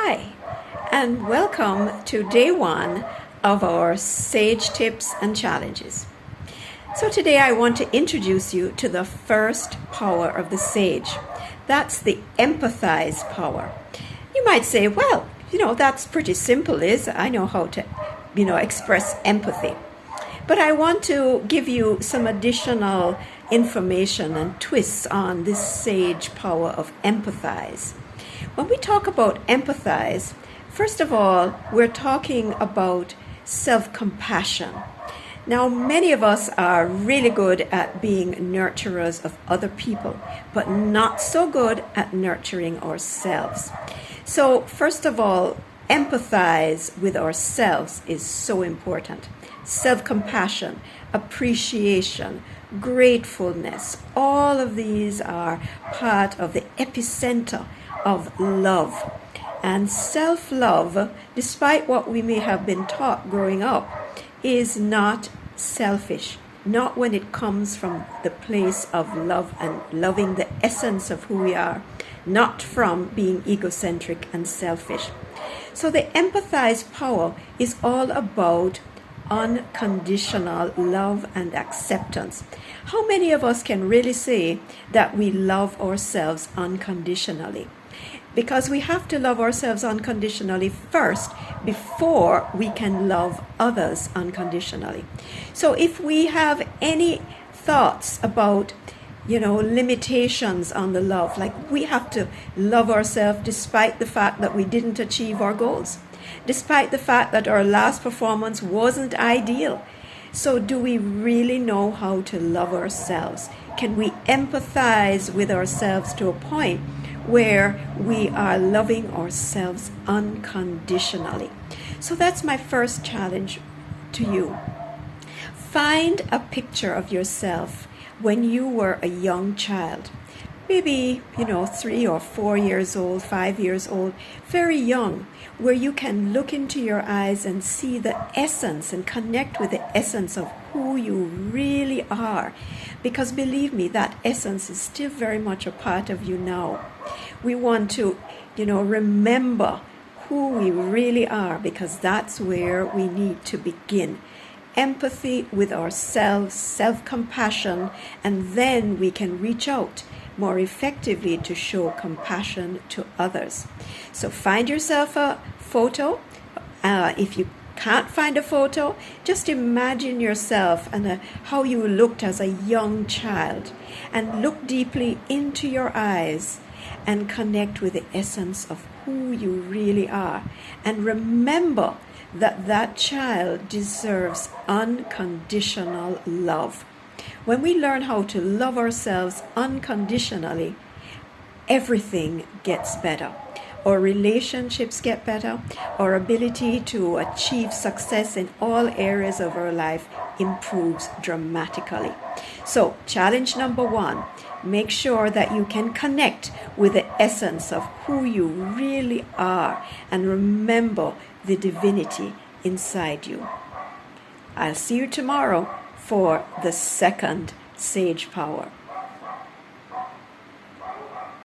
Hi, and welcome to day one of our Sage Tips and Challenges. So today I want to introduce you to the first power of the Sage. That's the Empathize power. You might say, well, that's pretty simple, Liz. I know how to, express empathy. But I want to give you some additional information and twists on this Sage power of Empathize. When we talk about empathize, first of all, we're talking about self-compassion. Now, many of us are really good at being nurturers of other people, but not so good at nurturing ourselves. So, first of all, empathize with ourselves is so important. Self-compassion, appreciation, gratefulness, all of these are part of the epicenter of love. And self-love, despite what we may have been taught growing up, is not selfish, not when it comes from the place of love and loving the essence of who we are, not from being egocentric and selfish. So the empathize power is all about unconditional love and acceptance. How many of us can really say that we love ourselves unconditionally? Because we have to love ourselves unconditionally first before we can love others unconditionally. So if we have any thoughts about limitations on the love, like we have to love ourselves despite the fact that we didn't achieve our goals, despite the fact that our last performance wasn't ideal. So do we really know how to love ourselves? Can we empathize with ourselves to a point where we are loving ourselves unconditionally? So that's my first challenge to you. Find a picture of yourself when you were a young child. Maybe, 3 or 4 years old, 5 years old, very young, where you can look into your eyes and see the essence and connect with the essence of who you really are. Because believe me, that essence is still very much a part of you now. We want to, remember who we really are, because that's where we need to begin. Empathy with ourselves, self-compassion, and then we can reach out more effectively to show compassion to others. So find yourself a photo. If you can't find a photo, just imagine yourself and how you looked as a young child, and look deeply into your eyes and connect with the essence of who you really are. And remember that that child deserves unconditional love. When we learn how to love ourselves unconditionally, everything gets better. Our relationships get better. Our ability to achieve success in all areas of our life improves dramatically. So, challenge number 1, make sure that you can connect with the essence of who you really are and remember the divinity inside you. I'll see you tomorrow for the second Sage Power.